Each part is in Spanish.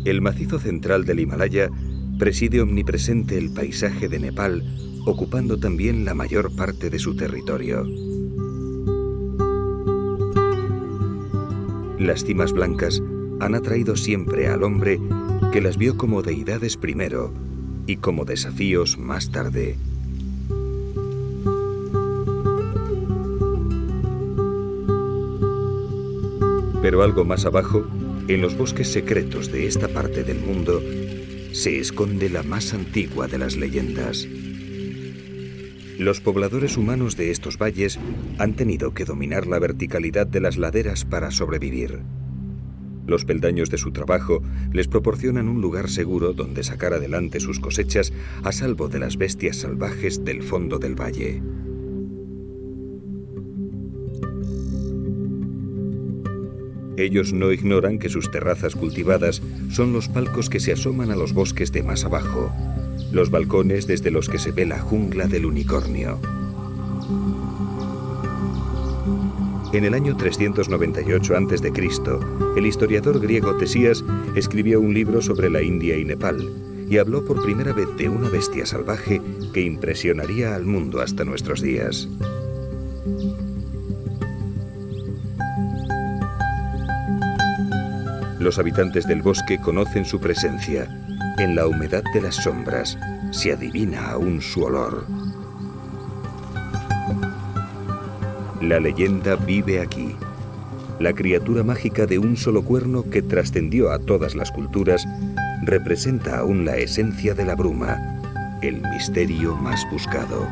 El macizo central del Himalaya preside omnipresente el paisaje de Nepal, ocupando también la mayor parte de su territorio. Las cimas blancas han atraído siempre al hombre, que las vio como deidades primero y como desafíos más tarde. Pero algo más abajo, en los bosques secretos de esta parte del mundo, se esconde la más antigua de las leyendas. Los pobladores humanos de estos valles han tenido que dominar la verticalidad de las laderas para sobrevivir. Los peldaños de su trabajo les proporcionan un lugar seguro donde sacar adelante sus cosechas a salvo de las bestias salvajes del fondo del valle. Ellos no ignoran que sus terrazas cultivadas son los palcos que se asoman a los bosques de más abajo, los balcones desde los que se ve la jungla del unicornio. En el año 398 a.C., el historiador griego Tesías escribió un libro sobre la India y Nepal y habló por primera vez de una bestia salvaje que impresionaría al mundo hasta nuestros días. Los habitantes del bosque conocen su presencia. En la humedad de las sombras se adivina aún su olor. La leyenda vive aquí. La criatura mágica de un solo cuerno que trascendió a todas las culturas representa aún la esencia de la bruma, el misterio más buscado.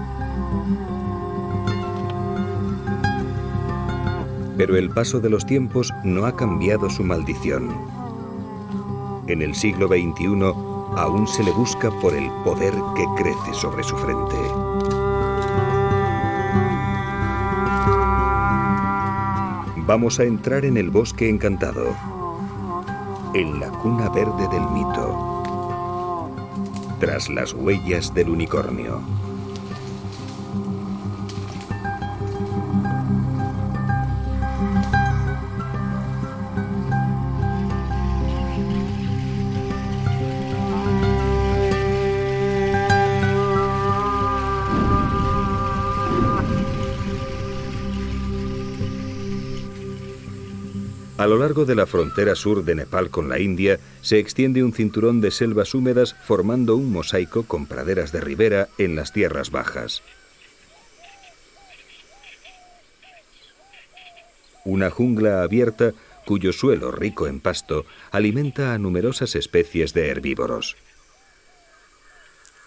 Pero el paso de los tiempos no ha cambiado su maldición. En el siglo XXI aún se le busca por el poder que crece sobre su frente. Vamos a entrar en el bosque encantado, en la cuna verde del mito, tras las huellas del unicornio. A lo largo de la frontera sur de Nepal con la India se extiende un cinturón de selvas húmedas formando un mosaico con praderas de ribera en las tierras bajas. Una jungla abierta cuyo suelo rico en pasto alimenta a numerosas especies de herbívoros.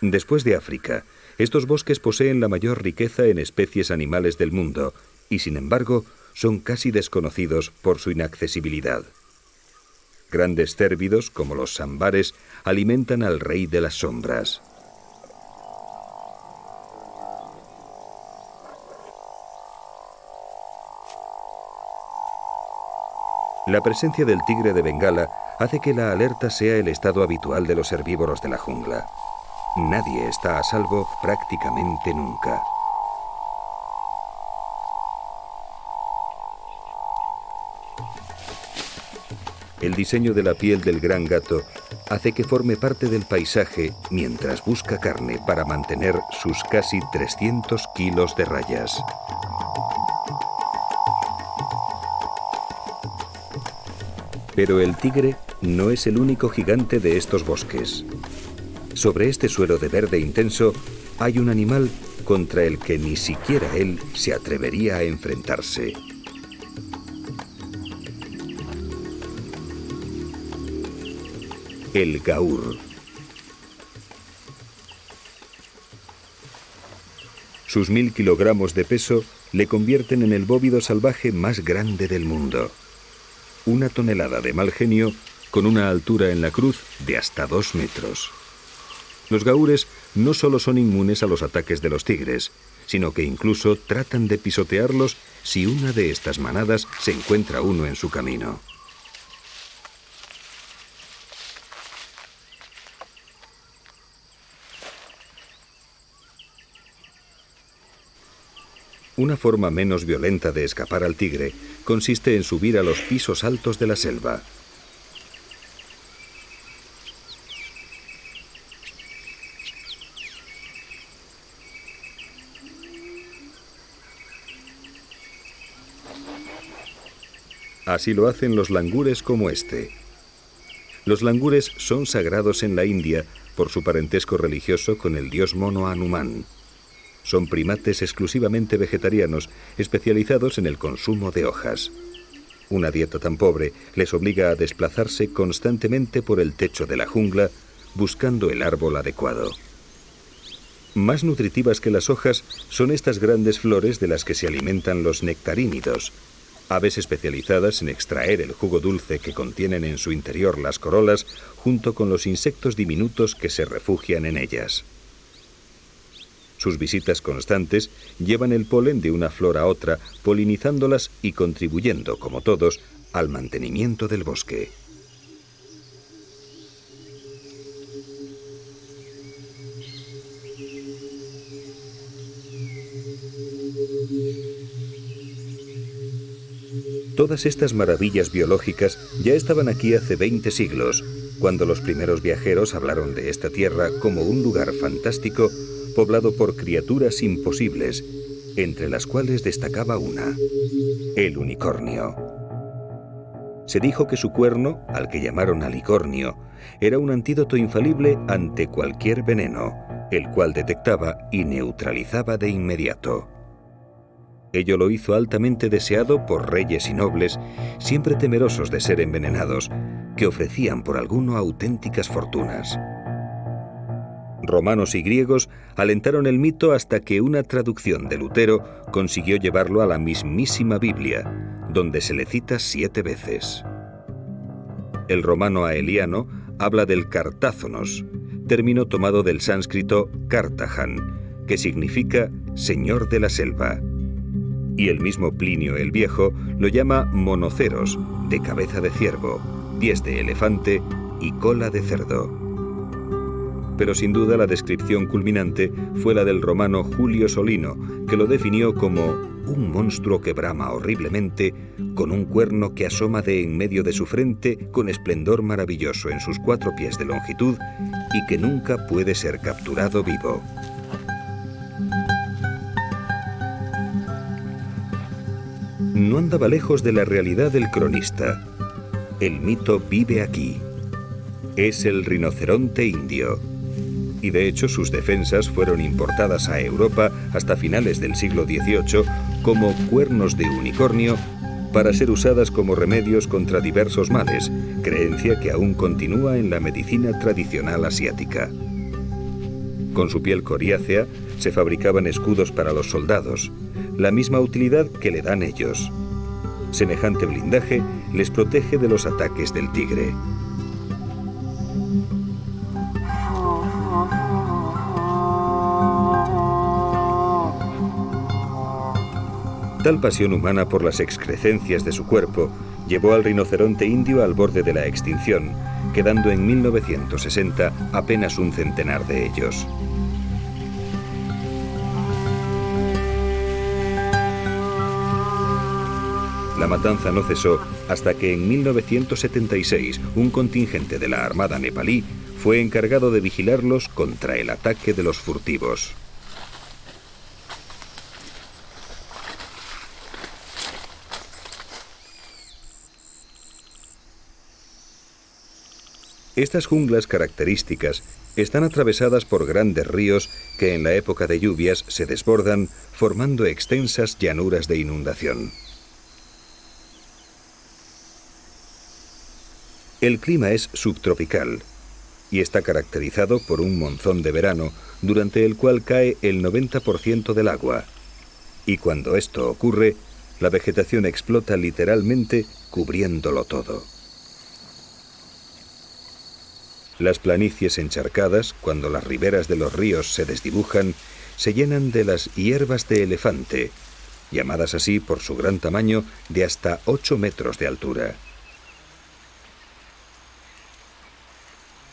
Después de África, estos bosques poseen la mayor riqueza en especies animales del mundo y, sin embargo, son casi desconocidos por su inaccesibilidad. Grandes cérvidos, como los sambares, alimentan al rey de las sombras. La presencia del tigre de Bengala hace que la alerta sea el estado habitual de los herbívoros de la jungla. Nadie está a salvo prácticamente nunca. El diseño de la piel del gran gato hace que forme parte del paisaje mientras busca carne para mantener sus casi 300 kilos de rayas. Pero el tigre no es el único gigante de estos bosques. Sobre este suelo de verde intenso hay un animal contra el que ni siquiera él se atrevería a enfrentarse. El gaur. Sus 1000 kilogramos de peso le convierten en el bóvido salvaje más grande del mundo. 1 tonelada de mal genio con una altura en la cruz de hasta 2 metros. Los gaures no solo son inmunes a los ataques de los tigres, sino que incluso tratan de pisotearlos si una de estas manadas se encuentra uno en su camino. Una forma menos violenta de escapar al tigre consiste en subir a los pisos altos de la selva. Así lo hacen los langures como este. Los langures son sagrados en la India por su parentesco religioso con el dios mono Hanuman. Son primates exclusivamente vegetarianos, especializados en el consumo de hojas. Una dieta tan pobre les obliga a desplazarse constantemente por el techo de la jungla, buscando el árbol adecuado. Más nutritivas que las hojas son estas grandes flores de las que se alimentan los nectarínidos, aves especializadas en extraer el jugo dulce que contienen en su interior las corolas, junto con los insectos diminutos que se refugian en ellas. Sus visitas constantes llevan el polen de una flor a otra, polinizándolas y contribuyendo, como todos, al mantenimiento del bosque. Todas estas maravillas biológicas ya estaban aquí hace 20 siglos, cuando los primeros viajeros hablaron de esta tierra como un lugar fantástico poblado por criaturas imposibles, entre las cuales destacaba una: el unicornio. Se dijo que su cuerno, al que llamaron alicornio, era un antídoto infalible ante cualquier veneno, el cual detectaba y neutralizaba de inmediato. Ello lo hizo altamente deseado por reyes y nobles, siempre temerosos de ser envenenados, que ofrecían por alguno auténticas fortunas. Romanos y griegos alentaron el mito hasta que una traducción de Lutero consiguió llevarlo a la mismísima Biblia, donde se le cita 7 veces. El romano aeliano habla del cartázonos, término tomado del sánscrito Cartajan, que significa señor de la selva. Y el mismo Plinio el Viejo lo llama monoceros, de cabeza de ciervo, pies de elefante y cola de cerdo. Pero sin duda la descripción culminante fue la del romano Julio Solino, que lo definió como un monstruo que brama horriblemente, con un cuerno que asoma de en medio de su frente con esplendor maravilloso en sus 4 pies de longitud y que nunca puede ser capturado vivo. No andaba lejos de la realidad del cronista. El mito vive aquí. Es el rinoceronte indio. Y de hecho sus defensas fueron importadas a Europa hasta finales del siglo XVIII como cuernos de unicornio para ser usadas como remedios contra diversos males, creencia que aún continúa en la medicina tradicional asiática. Con su piel coriácea se fabricaban escudos para los soldados, la misma utilidad que le dan ellos. Semejante blindaje les protege de los ataques del tigre. Tal pasión humana por las excrescencias de su cuerpo llevó al rinoceronte indio al borde de la extinción, quedando en 1960 apenas un centenar de ellos. La matanza no cesó hasta que en 1976 un contingente de la Armada nepalí fue encargado de vigilarlos contra el ataque de los furtivos. Estas junglas características están atravesadas por grandes ríos que en la época de lluvias se desbordan, formando extensas llanuras de inundación. El clima es subtropical y está caracterizado por un monzón de verano, durante el cual cae el 90% del agua. Y cuando esto ocurre, la vegetación explota literalmente, cubriéndolo todo. Las planicies encharcadas, cuando las riberas de los ríos se desdibujan, se llenan de las hierbas de elefante, llamadas así por su gran tamaño de hasta 8 metros de altura.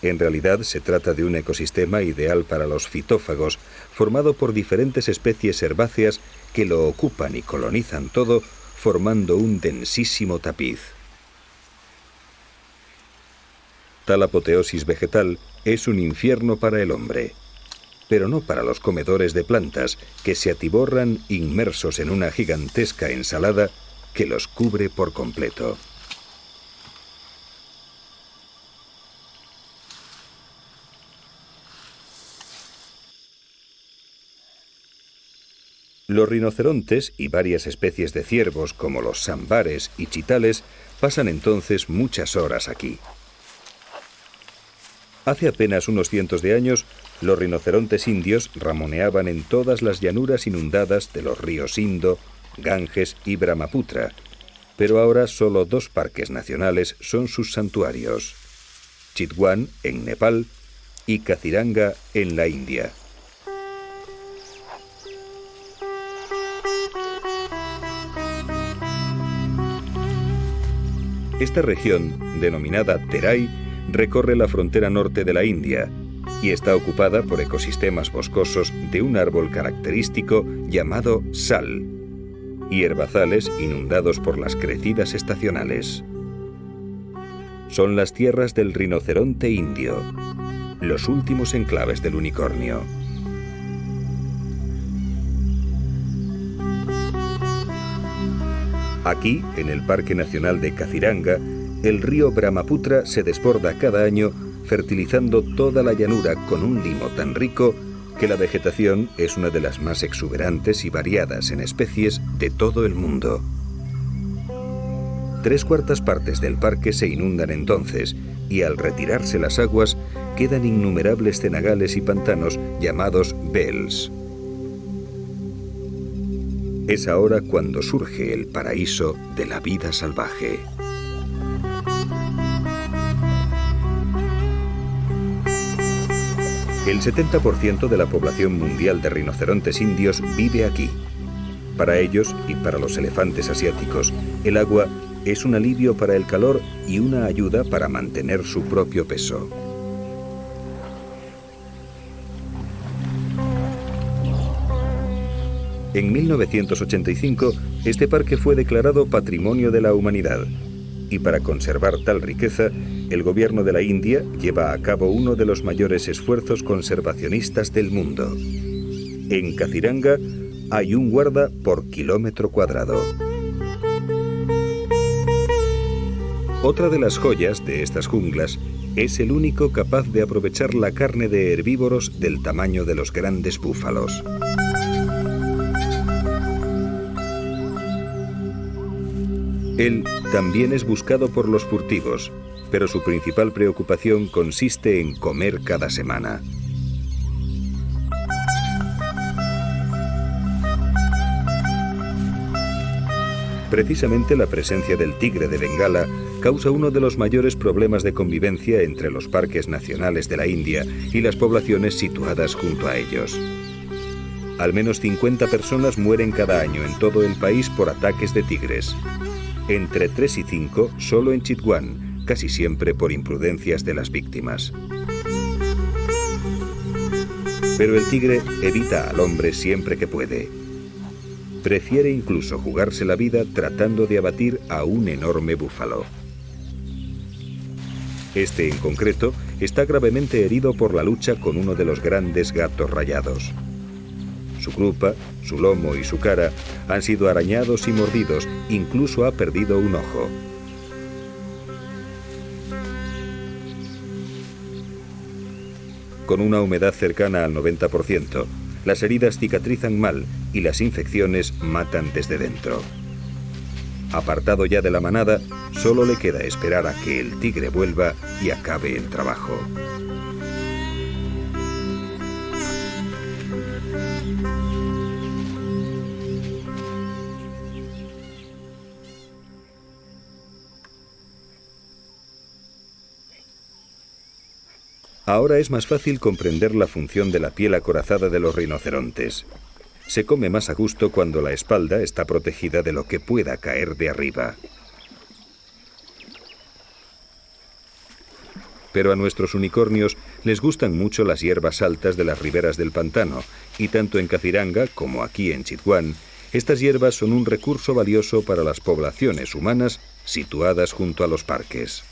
En realidad se trata de un ecosistema ideal para los fitófagos, formado por diferentes especies herbáceas que lo ocupan y colonizan todo, formando un densísimo tapiz. Tal apoteosis vegetal es un infierno para el hombre, pero no para los comedores de plantas que se atiborran inmersos en una gigantesca ensalada que los cubre por completo. Los rinocerontes y varias especies de ciervos, como los sambares y chitales, pasan entonces muchas horas aquí. Hace apenas unos cientos de años, los rinocerontes indios ramoneaban en todas las llanuras inundadas de los ríos Indo, Ganges y Brahmaputra, pero ahora solo 2 parques nacionales son sus santuarios: Chitwan, en Nepal, y Kaziranga, en la India. Esta región, denominada Terai, recorre la frontera norte de la India y está ocupada por ecosistemas boscosos de un árbol característico llamado sal y herbazales inundados por las crecidas estacionales. Son las tierras del rinoceronte indio, los últimos enclaves del unicornio. Aquí, en el Parque Nacional de Kaziranga, el río Brahmaputra se desborda cada año, fertilizando toda la llanura con un limo tan rico que la vegetación es una de las más exuberantes y variadas en especies de todo el mundo. 3/4 partes del parque se inundan entonces, y al retirarse las aguas, quedan innumerables cenagales y pantanos llamados vels. Es ahora cuando surge el paraíso de la vida salvaje. El 70% de la población mundial de rinocerontes indios vive aquí. Para ellos y para los elefantes asiáticos, el agua es un alivio para el calor y una ayuda para mantener su propio peso. En 1985, este parque fue declarado Patrimonio de la Humanidad, y para conservar tal riqueza, el gobierno de la India lleva a cabo uno de los mayores esfuerzos conservacionistas del mundo. En Kaziranga hay un guarda por kilómetro cuadrado. Otra de las joyas de estas junglas es el único capaz de aprovechar la carne de herbívoros del tamaño de los grandes búfalos. Él también es buscado por los furtivos, pero su principal preocupación consiste en comer cada semana. Precisamente la presencia del tigre de Bengala causa uno de los mayores problemas de convivencia entre los parques nacionales de la India y las poblaciones situadas junto a ellos. Al menos 50 personas mueren cada año en todo el país por ataques de tigres. Entre 3 y 5 solo en Chitwan, casi siempre por imprudencias de las víctimas. Pero el tigre evita al hombre siempre que puede. Prefiere incluso jugarse la vida tratando de abatir a un enorme búfalo. Este en concreto está gravemente herido por la lucha con uno de los grandes gatos rayados. Su grupa, su lomo y su cara han sido arañados y mordidos, incluso ha perdido un ojo. Con una humedad cercana al 90%, las heridas cicatrizan mal y las infecciones matan desde dentro. Apartado ya de la manada, solo le queda esperar a que el tigre vuelva y acabe el trabajo. Ahora es más fácil comprender la función de la piel acorazada de los rinocerontes. Se come más a gusto cuando la espalda está protegida de lo que pueda caer de arriba. Pero a nuestros unicornios les gustan mucho las hierbas altas de las riberas del pantano, y tanto en Kaziranga como aquí en Chitwan, estas hierbas son un recurso valioso para las poblaciones humanas situadas junto a los parques.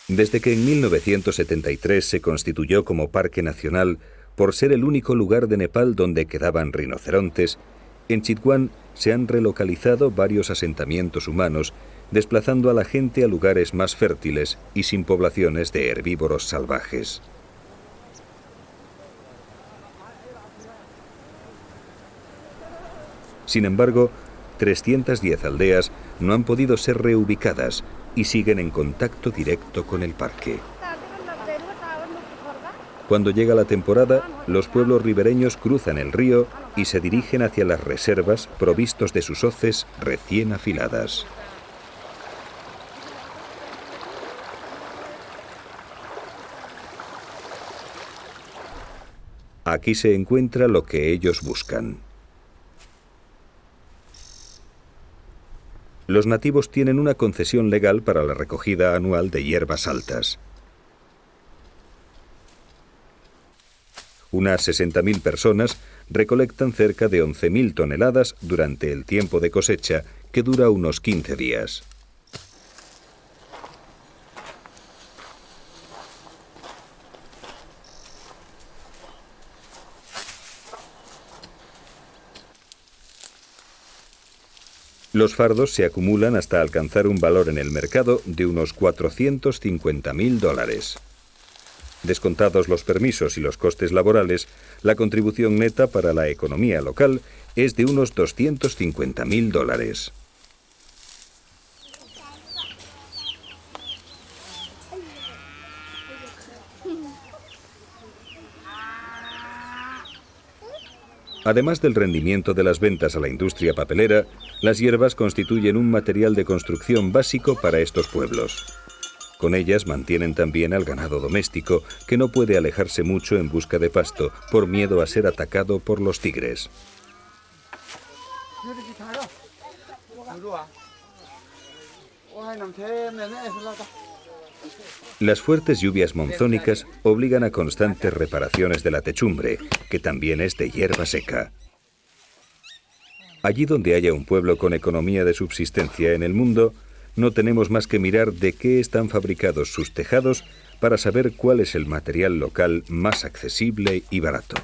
Desde que en 1973 se constituyó como Parque Nacional, por ser el único lugar de Nepal donde quedaban rinocerontes, en Chitwan se han relocalizado varios asentamientos humanos desplazando a la gente a lugares más fértiles y sin poblaciones de herbívoros salvajes. Sin embargo, 310 aldeas no han podido ser reubicadas y siguen en contacto directo con el parque. Cuando llega la temporada, los pueblos ribereños cruzan el río y se dirigen hacia las reservas provistos de sus hoces recién afiladas. Aquí se encuentra lo que ellos buscan. Los nativos tienen una concesión legal para la recogida anual de hierbas altas. Unas 60.000 personas recolectan cerca de 11.000 toneladas durante el tiempo de cosecha, que dura unos 15 días. Los fardos se acumulan hasta alcanzar un valor en el mercado de unos $450.000. Descontados los permisos y los costes laborales, la contribución neta para la economía local es de unos $250.000. Además del rendimiento de las ventas a la industria papelera, las hierbas constituyen un material de construcción básico para estos pueblos. Con ellas mantienen también al ganado doméstico, que no puede alejarse mucho en busca de pasto por miedo a ser atacado por los tigres. Las fuertes lluvias monzónicas obligan a constantes reparaciones de la techumbre, que también es de hierba seca. Allí donde haya un pueblo con economía de subsistencia en el mundo, no tenemos más que mirar de qué están fabricados sus tejados para saber cuál es el material local más accesible y barato.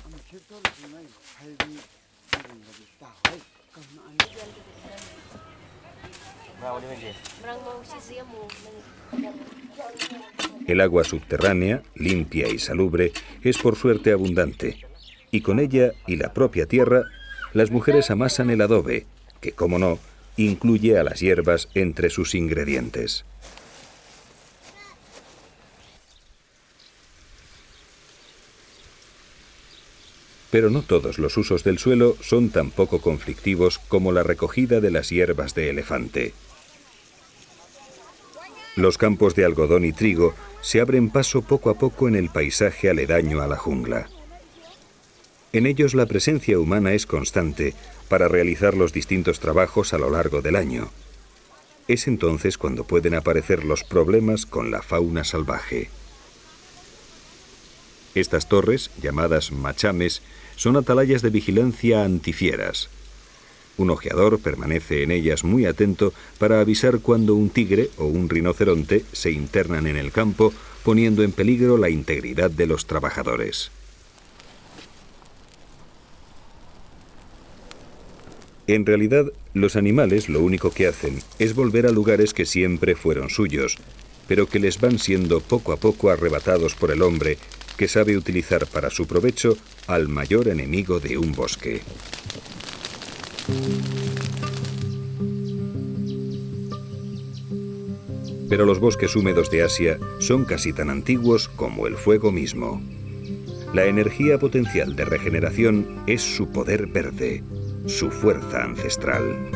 El agua subterránea, limpia y salubre, es por suerte abundante, y con ella y la propia tierra, las mujeres amasan el adobe, que, como no, incluye a las hierbas entre sus ingredientes. Pero no todos los usos del suelo son tan poco conflictivos como la recogida de las hierbas de elefante. Los campos de algodón y trigo se abren paso poco a poco en el paisaje aledaño a la jungla. En ellos la presencia humana es constante para realizar los distintos trabajos a lo largo del año. Es entonces cuando pueden aparecer los problemas con la fauna salvaje. Estas torres, llamadas machames, son atalayas de vigilancia antifieras. Un ojeador permanece en ellas muy atento para avisar cuando un tigre o un rinoceronte se internan en el campo, poniendo en peligro la integridad de los trabajadores. En realidad, los animales lo único que hacen es volver a lugares que siempre fueron suyos, pero que les van siendo poco a poco arrebatados por el hombre, que sabe utilizar para su provecho al mayor enemigo de un bosque. Pero los bosques húmedos de Asia son casi tan antiguos como el fuego mismo. La energía potencial de regeneración es su poder verde, su fuerza ancestral.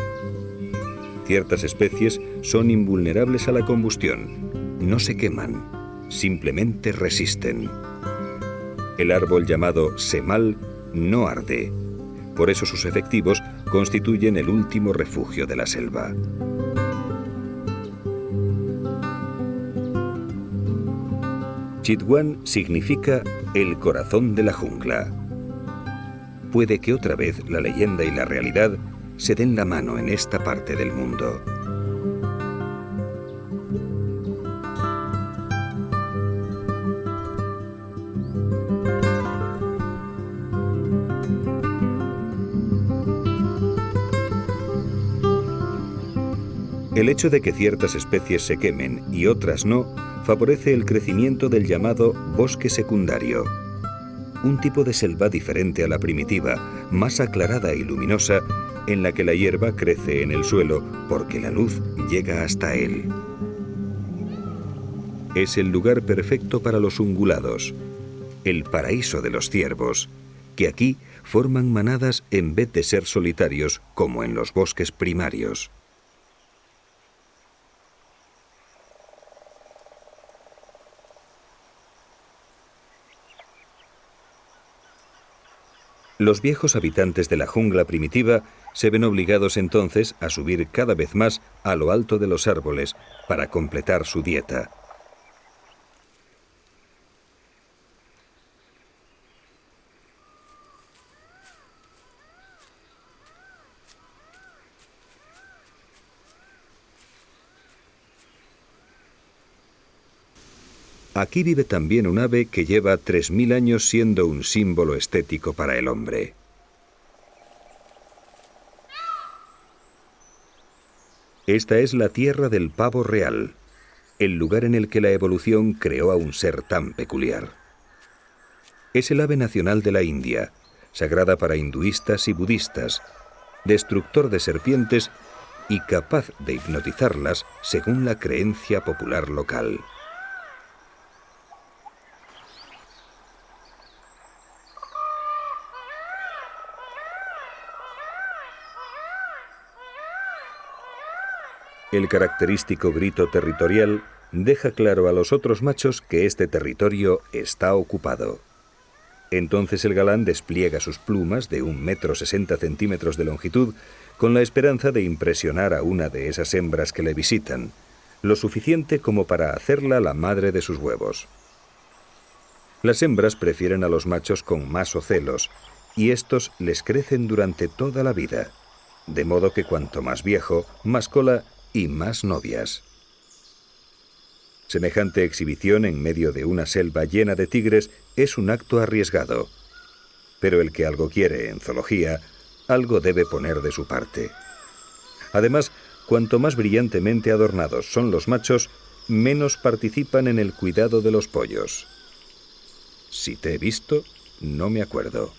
Ciertas especies son invulnerables a la combustión, no se queman, simplemente resisten. El árbol llamado semal no arde, por eso sus efectivos constituyen el último refugio de la selva. Chitwan significa el corazón de la jungla. Puede que otra vez la leyenda y la realidad se den la mano en esta parte del mundo. El hecho de que ciertas especies se quemen y otras no, favorece el crecimiento del llamado bosque secundario. Un tipo de selva diferente a la primitiva, más aclarada y luminosa, en la que la hierba crece en el suelo porque la luz llega hasta él. Es el lugar perfecto para los ungulados, el paraíso de los ciervos, que aquí forman manadas en vez de ser solitarios como en los bosques primarios. Los viejos habitantes de la jungla primitiva se ven obligados entonces a subir cada vez más a lo alto de los árboles para completar su dieta. Aquí vive también un ave que lleva 3000 años siendo un símbolo estético para el hombre. Esta es la tierra del pavo real, el lugar en el que la evolución creó a un ser tan peculiar. Es el ave nacional de la India, sagrada para hinduistas y budistas, destructor de serpientes y capaz de hipnotizarlas según la creencia popular local. El característico grito territorial deja claro a los otros machos que este territorio está ocupado. Entonces el galán despliega sus plumas de 1,60 m de longitud con la esperanza de impresionar a una de esas hembras que le visitan, lo suficiente como para hacerla la madre de sus huevos. Las hembras prefieren a los machos con más ocelos, y estos les crecen durante toda la vida, de modo que cuanto más viejo, más cola y más novias. Semejante exhibición en medio de una selva llena de tigres es un acto arriesgado, pero el que algo quiere en zoología, algo debe poner de su parte. Además, cuanto más brillantemente adornados son los machos, menos participan en el cuidado de los pollos. Si te he visto, no me acuerdo.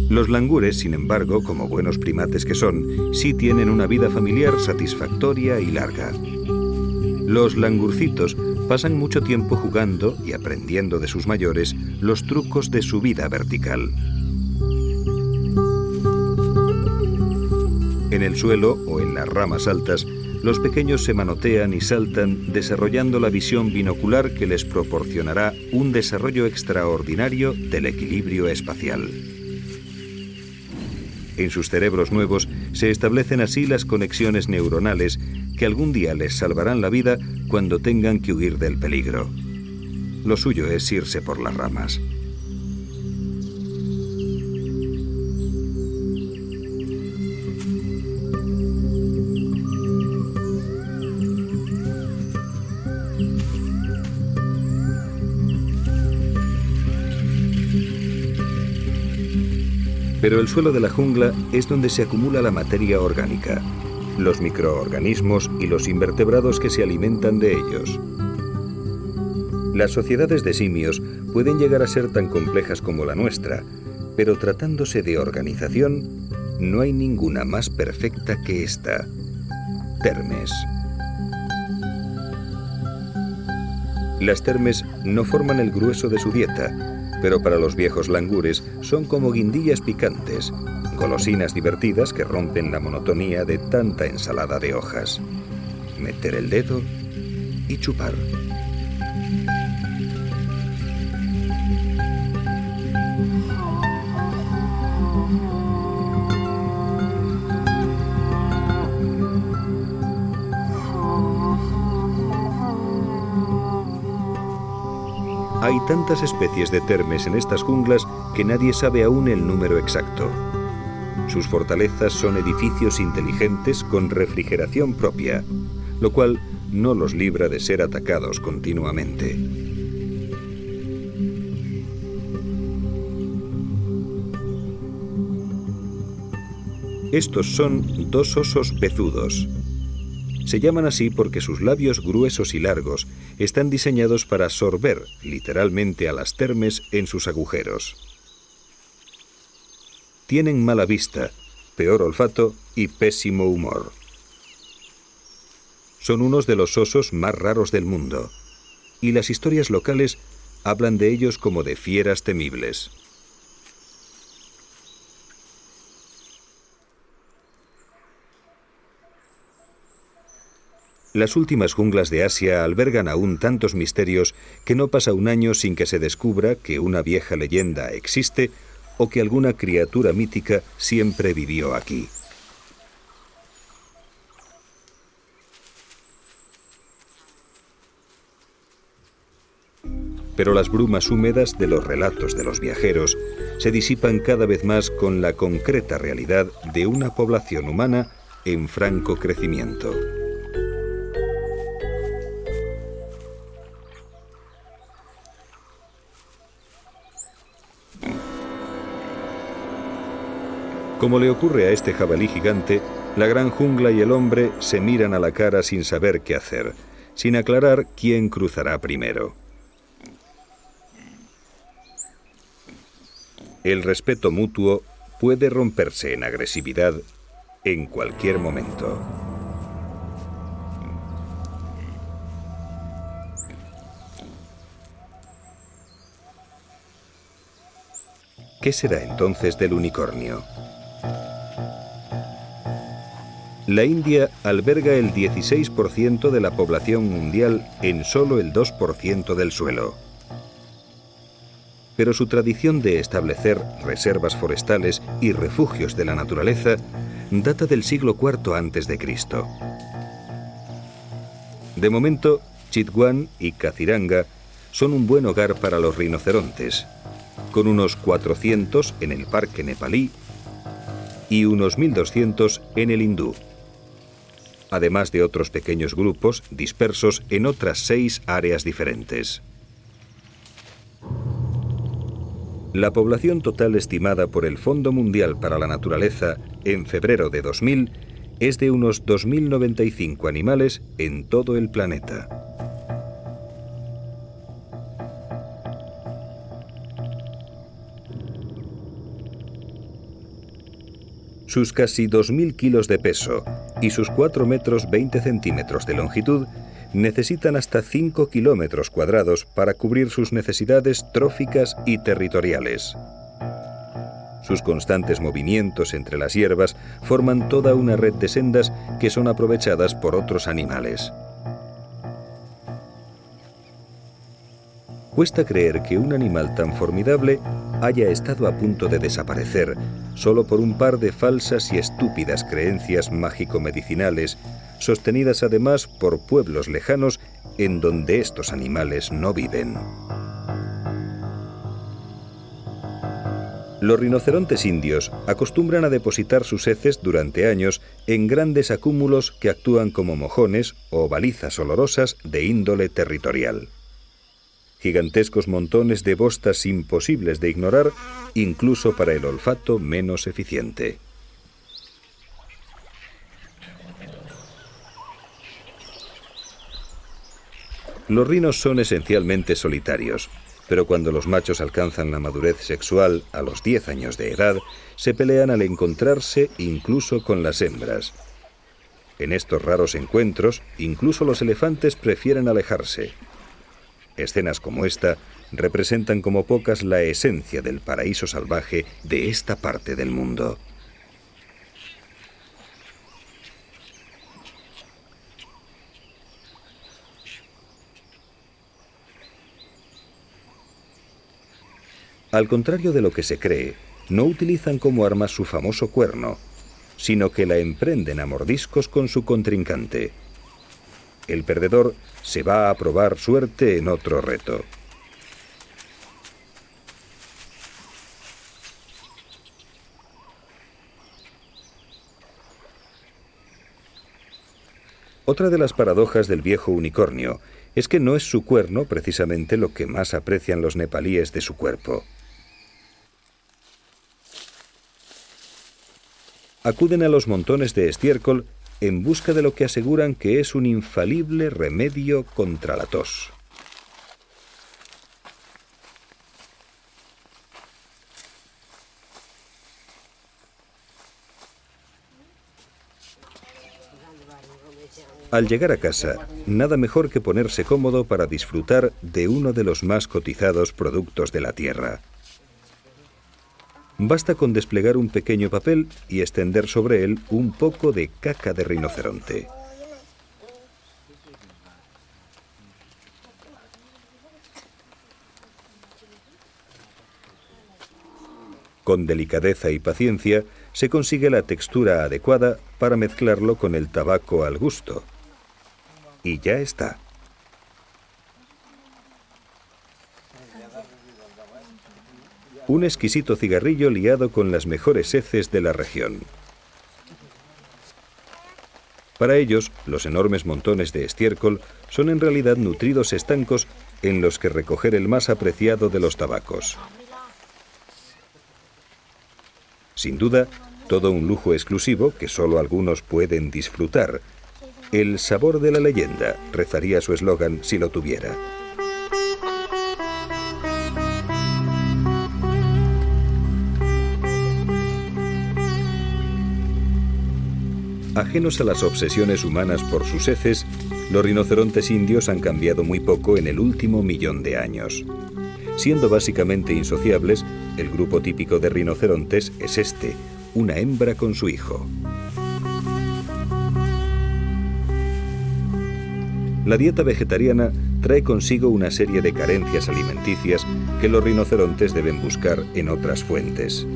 Los langures, sin embargo, como buenos primates que son, sí tienen una vida familiar satisfactoria y larga. Los langurcitos pasan mucho tiempo jugando y aprendiendo de sus mayores los trucos de su vida vertical. En el suelo o en las ramas altas, los pequeños se manotean y saltan, desarrollando la visión binocular que les proporcionará un desarrollo extraordinario del equilibrio espacial. En sus cerebros nuevos se establecen así las conexiones neuronales que algún día les salvarán la vida cuando tengan que huir del peligro. Lo suyo es irse por las ramas. Pero el suelo de la jungla es donde se acumula la materia orgánica, los microorganismos y los invertebrados que se alimentan de ellos. Las sociedades de simios pueden llegar a ser tan complejas como la nuestra, pero tratándose de organización, no hay ninguna más perfecta que esta: termes. Las termes no forman el grueso de su dieta, pero para los viejos langures son como guindillas picantes, golosinas divertidas que rompen la monotonía de tanta ensalada de hojas. Meter el dedo y chupar. Hay tantas especies de termes en estas junglas que nadie sabe aún el número exacto. Sus fortalezas son edificios inteligentes con refrigeración propia, lo cual no los libra de ser atacados continuamente. Estos son dos osos pezudos. Se llaman así porque sus labios gruesos y largos están diseñados para sorber literalmente a las termes en sus agujeros. Tienen mala vista, peor olfato y pésimo humor. Son unos de los osos más raros del mundo, y las historias locales hablan de ellos como de fieras temibles. Las últimas junglas de Asia albergan aún tantos misterios que no pasa un año sin que se descubra que una vieja leyenda existe o que alguna criatura mítica siempre vivió aquí. Pero las brumas húmedas de los relatos de los viajeros se disipan cada vez más con la concreta realidad de una población humana en franco crecimiento. Como le ocurre a este jabalí gigante, la gran jungla y el hombre se miran a la cara sin saber qué hacer, sin aclarar quién cruzará primero. El respeto mutuo puede romperse en agresividad en cualquier momento. ¿Qué será entonces del unicornio? La India alberga el 16% de la población mundial en solo el 2% del suelo. Pero su tradición de establecer reservas forestales y refugios de la naturaleza data del siglo IV a.C. De momento, Chitwan y Kaziranga son un buen hogar para los rinocerontes, con unos 400 en el parque nepalí y unos 1.200 en el hindú, además de otros pequeños grupos dispersos en otras 6 áreas diferentes. La población total estimada por el Fondo Mundial para la Naturaleza en febrero de 2000 es de unos 2.095 animales en todo el planeta. Sus casi 2.000 kilos de peso y sus 4 metros 20 centímetros de longitud necesitan hasta 5 kilómetros cuadrados para cubrir sus necesidades tróficas y territoriales. Sus constantes movimientos entre las hierbas forman toda una red de sendas que son aprovechadas por otros animales. Cuesta creer que un animal tan formidable haya estado a punto de desaparecer solo por un par de falsas y estúpidas creencias mágico-medicinales, sostenidas además por pueblos lejanos en donde estos animales no viven. Los rinocerontes indios acostumbran a depositar sus heces durante años en grandes acúmulos que actúan como mojones o balizas olorosas de índole territorial. Gigantescos montones de bostas imposibles de ignorar, incluso para el olfato menos eficiente. Los rinos son esencialmente solitarios, pero cuando los machos alcanzan la madurez sexual a los 10 años de edad, se pelean al encontrarse incluso con las hembras. En estos raros encuentros, incluso los elefantes prefieren alejarse. Escenas como esta representan como pocas la esencia del paraíso salvaje de esta parte del mundo. Al contrario de lo que se cree, no utilizan como arma su famoso cuerno, sino que la emprenden a mordiscos con su contrincante. El perdedor se va a probar suerte en otro reto. Otra de las paradojas del viejo unicornio es que no es su cuerno precisamente lo que más aprecian los nepalíes de su cuerpo. Acuden a los montones de estiércol en busca de lo que aseguran que es un infalible remedio contra la tos. Al llegar a casa, nada mejor que ponerse cómodo para disfrutar de uno de los más cotizados productos de la tierra. Basta con desplegar un pequeño papel y extender sobre él un poco de caca de rinoceronte. Con delicadeza y paciencia se consigue la textura adecuada para mezclarlo con el tabaco al gusto. Y ya está. Un exquisito cigarrillo liado con las mejores heces de la región. Para ellos, los enormes montones de estiércol son en realidad nutridos estancos en los que recoger el más apreciado de los tabacos. Sin duda, todo un lujo exclusivo que solo algunos pueden disfrutar. El sabor de la leyenda, rezaría su eslogan si lo tuviera. Ajenos a las obsesiones humanas por sus heces, los rinocerontes indios han cambiado muy poco en el último millón de años. Siendo básicamente insociables, el grupo típico de rinocerontes es este, una hembra con su hijo. La dieta vegetariana trae consigo una serie de carencias alimenticias que los rinocerontes deben buscar en otras fuentes.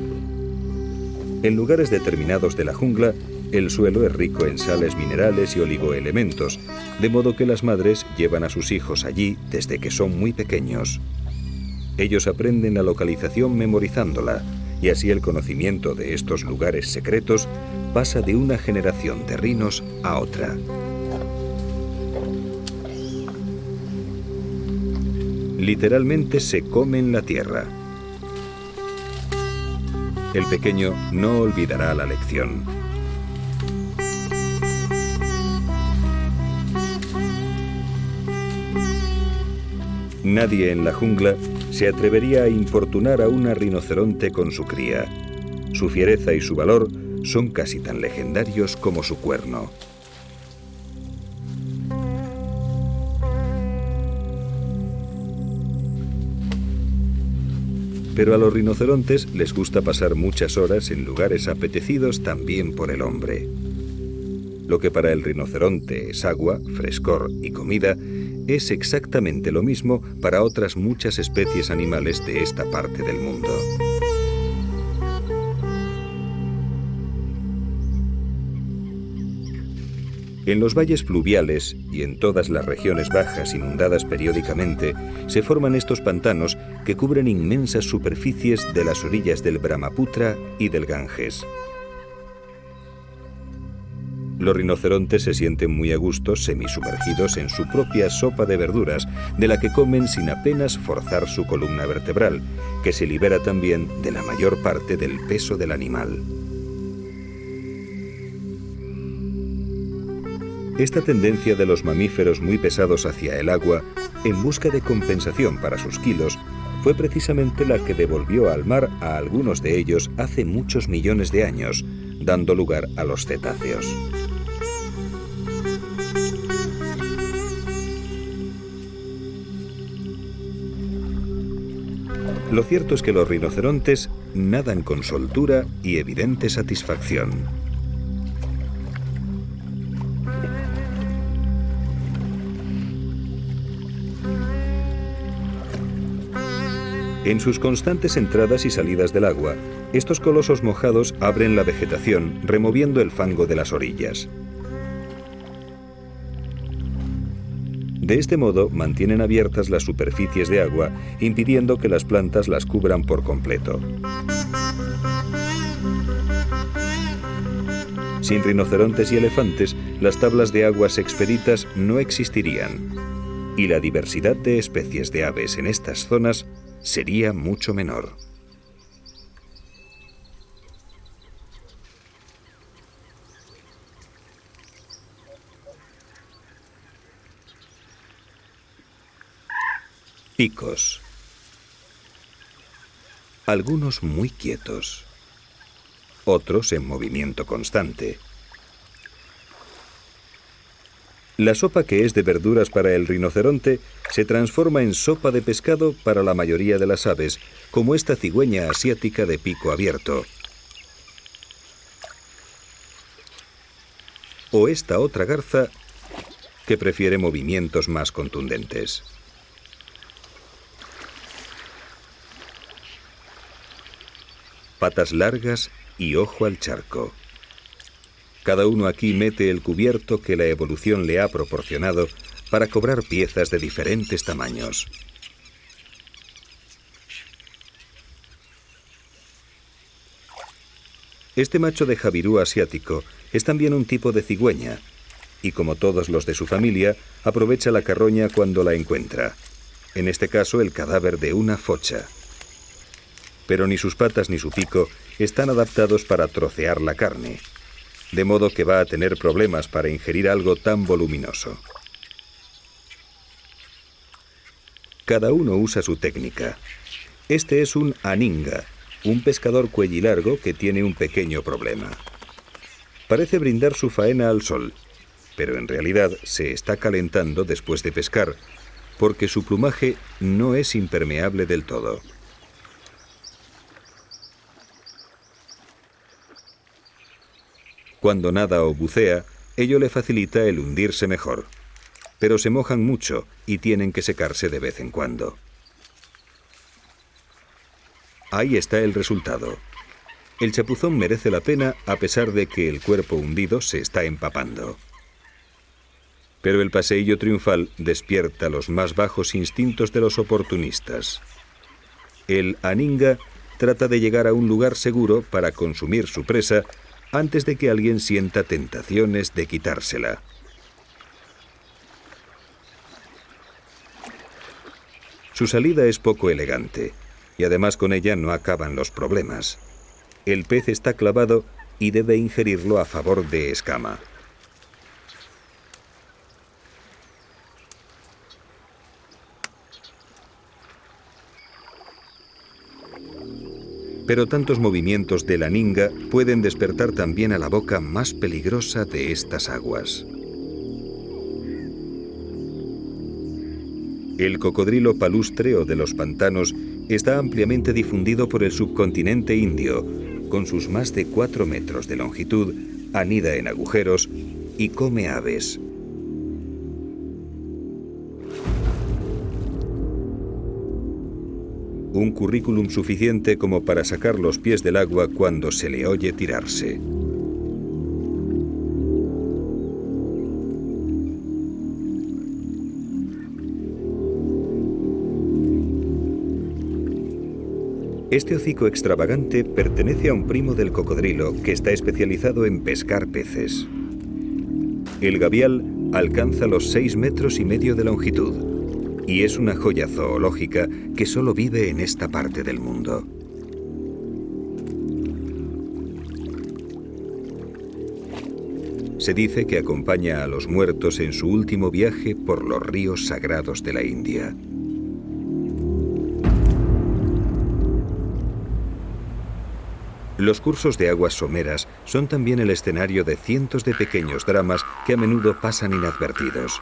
En lugares determinados de la jungla, el suelo es rico en sales minerales y oligoelementos, de modo que las madres llevan a sus hijos allí desde que son muy pequeños. Ellos aprenden la localización memorizándola, y así el conocimiento de estos lugares secretos pasa de una generación de rinos a otra. Literalmente se comen la tierra. El pequeño no olvidará la lección. Nadie en la jungla se atrevería a importunar a una rinoceronte con su cría. Su fiereza y su valor son casi tan legendarios como su cuerno. Pero a los rinocerontes les gusta pasar muchas horas en lugares apetecidos también por el hombre. Lo que para el rinoceronte es agua, frescor y comida, es exactamente lo mismo para otras muchas especies animales de esta parte del mundo. En los valles fluviales y en todas las regiones bajas inundadas periódicamente, se forman estos pantanos que cubren inmensas superficies de las orillas del Brahmaputra y del Ganges. Los rinocerontes se sienten muy a gusto semisumergidos en su propia sopa de verduras, de la que comen sin apenas forzar su columna vertebral, que se libera también de la mayor parte del peso del animal. Esta tendencia de los mamíferos muy pesados hacia el agua, en busca de compensación para sus kilos, fue precisamente la que devolvió al mar a algunos de ellos hace muchos millones de años, dando lugar a los cetáceos. Lo cierto es que los rinocerontes nadan con soltura y evidente satisfacción. En sus constantes entradas y salidas del agua, estos colosos mojados abren la vegetación, removiendo el fango de las orillas. De este modo, mantienen abiertas las superficies de agua, impidiendo que las plantas las cubran por completo. Sin rinocerontes y elefantes, las tablas de aguas expeditas no existirían, y la diversidad de especies de aves en estas zonas sería mucho menor. Picos. Algunos muy quietos, otros en movimiento constante. La sopa que es de verduras para el rinoceronte se transforma en sopa de pescado para la mayoría de las aves, como esta cigüeña asiática de pico abierto. O esta otra garza que prefiere movimientos más contundentes. Patas largas y ojo al charco. Cada uno aquí mete el cubierto que la evolución le ha proporcionado para cobrar piezas de diferentes tamaños. Este macho de jabirú asiático es también un tipo de cigüeña, y como todos los de su familia, aprovecha la carroña cuando la encuentra. En este caso, el cadáver de una focha. Pero ni sus patas ni su pico están adaptados para trocear la carne, de modo que va a tener problemas para ingerir algo tan voluminoso. Cada uno usa su técnica. Este es un aninga, un pescador cuellilargo que tiene un pequeño problema. Parece brindar su faena al sol, pero en realidad se está calentando después de pescar, porque su plumaje no es impermeable del todo. Cuando nada o bucea, ello le facilita el hundirse mejor, pero se mojan mucho y tienen que secarse de vez en cuando. Ahí está el resultado. El chapuzón merece la pena a pesar de que el cuerpo hundido se está empapando. Pero el paseillo triunfal despierta los más bajos instintos de los oportunistas. El aninga trata de llegar a un lugar seguro para consumir su presa antes de que alguien sienta tentaciones de quitársela. Su salida es poco elegante, y además con ella no acaban los problemas. El pez está clavado y debe ingerirlo a favor de escama. Pero tantos movimientos de la aninga pueden despertar también a la boca más peligrosa de estas aguas. El cocodrilo palustre o de los pantanos está ampliamente difundido por el subcontinente indio. Con sus más de 4 metros de longitud, anida en agujeros y come aves. Un currículum suficiente como para sacar los pies del agua cuando se le oye tirarse. Este hocico extravagante pertenece a un primo del cocodrilo que está especializado en pescar peces. El gavial alcanza los 6,5 metros de longitud. Y es una joya zoológica que solo vive en esta parte del mundo. Se dice que acompaña a los muertos en su último viaje por los ríos sagrados de la India. Los cursos de aguas someras son también el escenario de cientos de pequeños dramas que a menudo pasan inadvertidos.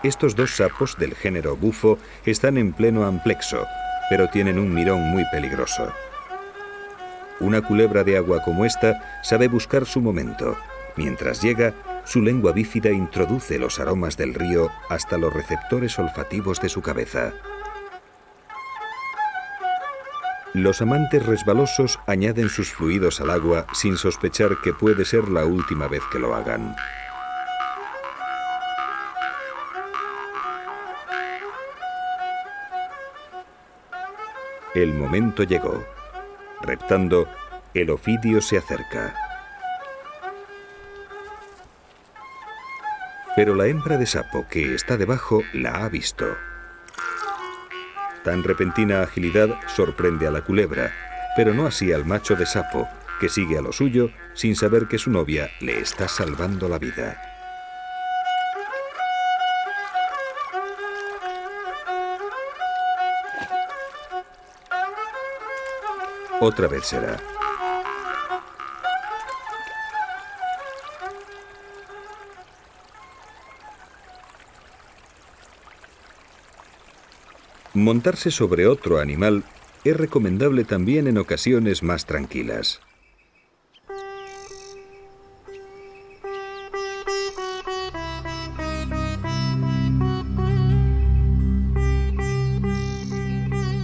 Estos dos sapos del género bufo están en pleno amplexo, pero tienen un mirón muy peligroso. Una culebra de agua como esta sabe buscar su momento. Mientras llega, su lengua bífida introduce los aromas del río hasta los receptores olfativos de su cabeza. Los amantes resbalosos añaden sus fluidos al agua sin sospechar que puede ser la última vez que lo hagan. El momento llegó. Reptando, el ofidio se acerca. Pero la hembra de sapo que está debajo la ha visto. Tan repentina agilidad sorprende a la culebra, pero no así al macho de sapo, que sigue a lo suyo sin saber que su novia le está salvando la vida. Otra vez será. Montarse sobre otro animal es recomendable también en ocasiones más tranquilas.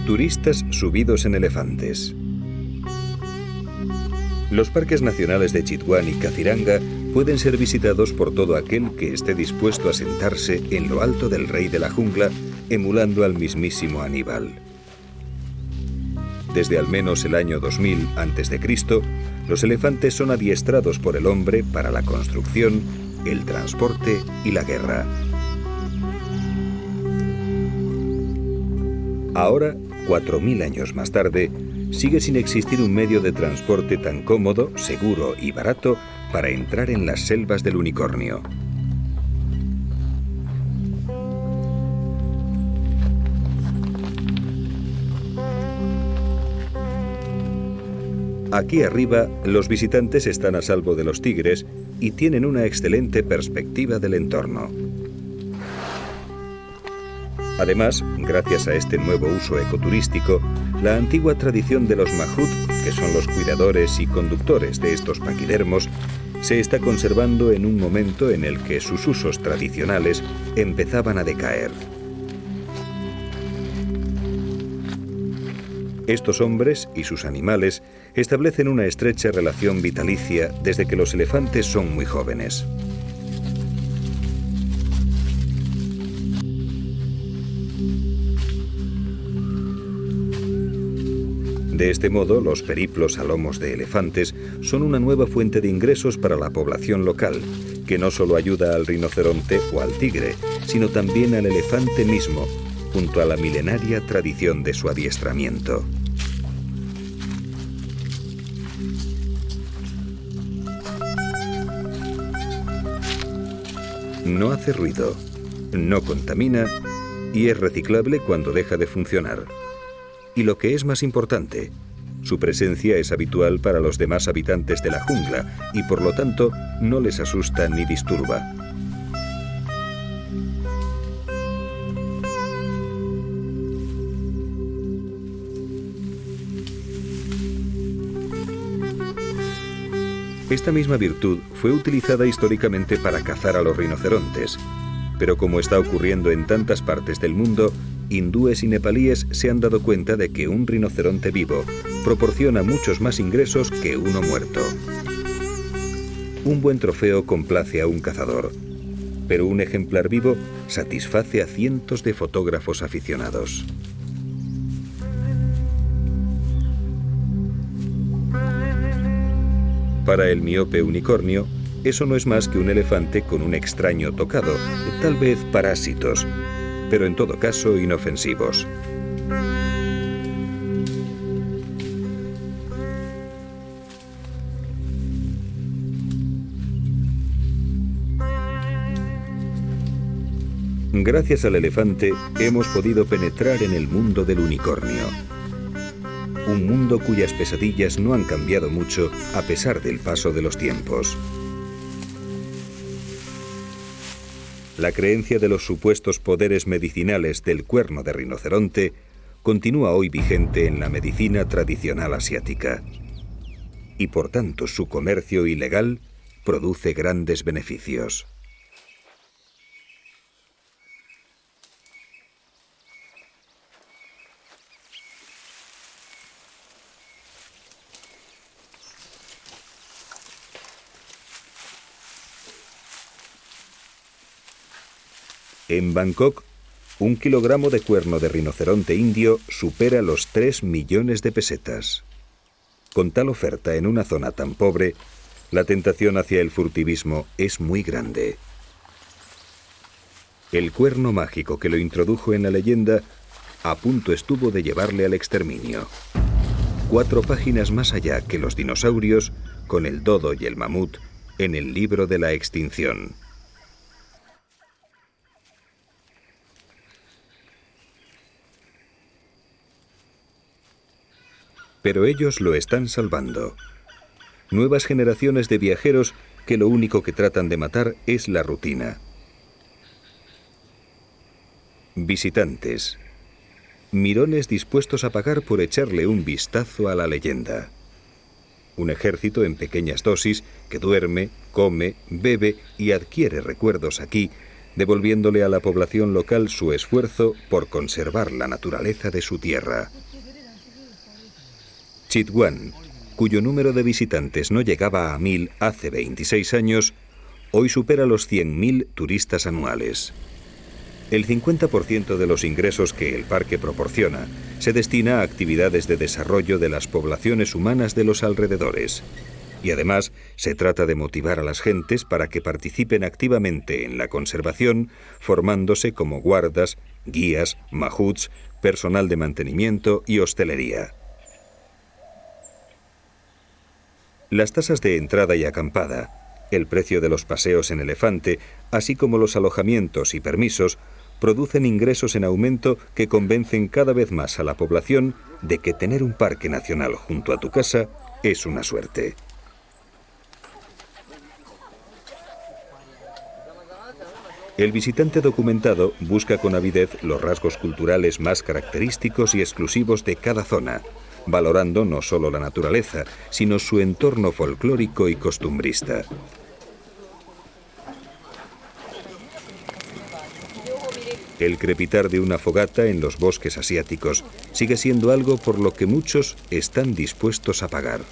Turistas subidos en elefantes. Los parques nacionales de Chitwan y Kaziranga pueden ser visitados por todo aquel que esté dispuesto a sentarse en lo alto del rey de la jungla, emulando al mismísimo Aníbal. Desde al menos el año 2000 a.C., los elefantes son adiestrados por el hombre para la construcción, el transporte y la guerra. Ahora, 4000 años más tarde, sigue sin existir un medio de transporte tan cómodo, seguro y barato para entrar en las selvas del unicornio. Aquí arriba, los visitantes están a salvo de los tigres y tienen una excelente perspectiva del entorno. Además, gracias a este nuevo uso ecoturístico, la antigua tradición de los Mahut, que son los cuidadores y conductores de estos paquidermos, se está conservando en un momento en el que sus usos tradicionales empezaban a decaer. Estos hombres y sus animales establecen una estrecha relación vitalicia desde que los elefantes son muy jóvenes. De este modo, los periplos a lomos de elefantes son una nueva fuente de ingresos para la población local, que no solo ayuda al rinoceronte o al tigre, sino también al elefante mismo, junto a la milenaria tradición de su adiestramiento. No hace ruido, no contamina y es reciclable cuando deja de funcionar. Y lo que es más importante, su presencia es habitual para los demás habitantes de la jungla y por lo tanto no les asusta ni disturba. Esta misma virtud fue utilizada históricamente para cazar a los rinocerontes, pero como está ocurriendo en tantas partes del mundo, hindúes y nepalíes se han dado cuenta de que un rinoceronte vivo proporciona muchos más ingresos que uno muerto. Un buen trofeo complace a un cazador, pero un ejemplar vivo satisface a cientos de fotógrafos aficionados. Para el miope unicornio, eso no es más que un elefante con un extraño tocado, tal vez parásitos, pero en todo caso inofensivos. Gracias al elefante hemos podido penetrar en el mundo del unicornio. Un mundo cuyas pesadillas no han cambiado mucho a pesar del paso de los tiempos. La creencia de los supuestos poderes medicinales del cuerno de rinoceronte continúa hoy vigente en la medicina tradicional asiática. Y por tanto su comercio ilegal produce grandes beneficios. En Bangkok, 1 kilogramo de cuerno de rinoceronte indio supera los 3 millones de pesetas. Con tal oferta en una zona tan pobre, la tentación hacia el furtivismo es muy grande. El cuerno mágico que lo introdujo en la leyenda a punto estuvo de llevarle al exterminio. 4 páginas más allá que los dinosaurios, con el dodo y el mamut en el libro de la extinción. Pero ellos lo están salvando. Nuevas generaciones de viajeros que lo único que tratan de matar es la rutina. Visitantes. Mirones dispuestos a pagar por echarle un vistazo a la leyenda. Un ejército en pequeñas dosis que duerme, come, bebe y adquiere recuerdos aquí, devolviéndole a la población local su esfuerzo por conservar la naturaleza de su tierra. Chitwan, cuyo número de visitantes no llegaba a 1000 hace 26 años, hoy supera los 100.000 turistas anuales. El 50% de los ingresos que el parque proporciona se destina a actividades de desarrollo de las poblaciones humanas de los alrededores. Y además, se trata de motivar a las gentes para que participen activamente en la conservación, formándose como guardas, guías, mahuts, personal de mantenimiento y hostelería. Las tasas de entrada y acampada, el precio de los paseos en elefante, así como los alojamientos y permisos, producen ingresos en aumento que convencen cada vez más a la población de que tener un parque nacional junto a tu casa es una suerte. El visitante documentado busca con avidez los rasgos culturales más característicos y exclusivos de cada zona, valorando no solo la naturaleza, sino su entorno folclórico y costumbrista. El crepitar de una fogata en los bosques asiáticos sigue siendo algo por lo que muchos están dispuestos a pagar.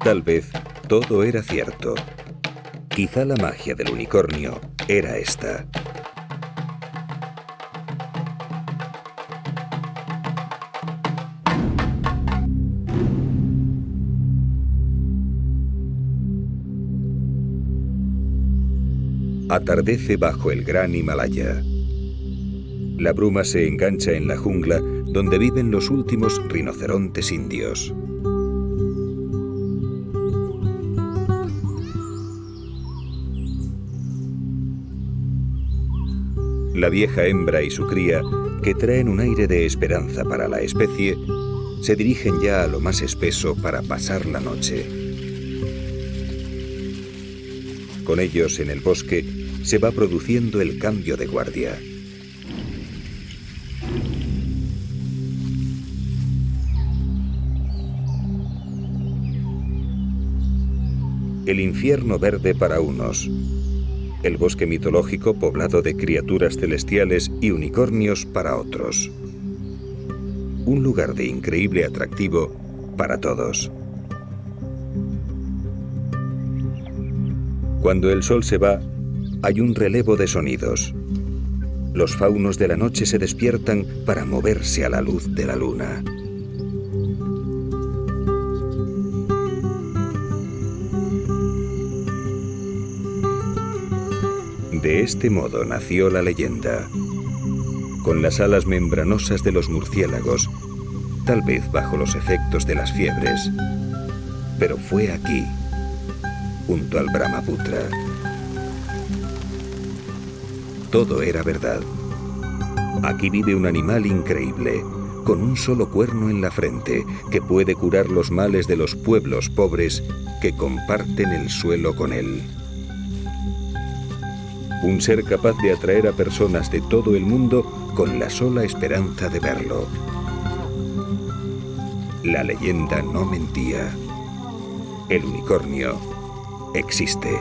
Tal vez todo era cierto. Quizá la magia del unicornio era esta. Atardece bajo el gran Himalaya. La bruma se engancha en la jungla donde viven los últimos rinocerontes indios. La vieja hembra y su cría, que traen un aire de esperanza para la especie, se dirigen ya a lo más espeso para pasar la noche. Con ellos en el bosque se va produciendo el cambio de guardia. El infierno verde para unos. El bosque mitológico poblado de criaturas celestiales y unicornios para otros. Un lugar de increíble atractivo para todos. Cuando el sol se va, hay un relevo de sonidos. Los faunos de la noche se despiertan para moverse a la luz de la luna. De este modo nació la leyenda, con las alas membranosas de los murciélagos, tal vez bajo los efectos de las fiebres, pero fue aquí, junto al Brahmaputra. Todo era verdad. Aquí vive un animal increíble, con un solo cuerno en la frente, que puede curar los males de los pueblos pobres que comparten el suelo con él. Un ser capaz de atraer a personas de todo el mundo con la sola esperanza de verlo. La leyenda no mentía. El unicornio existe.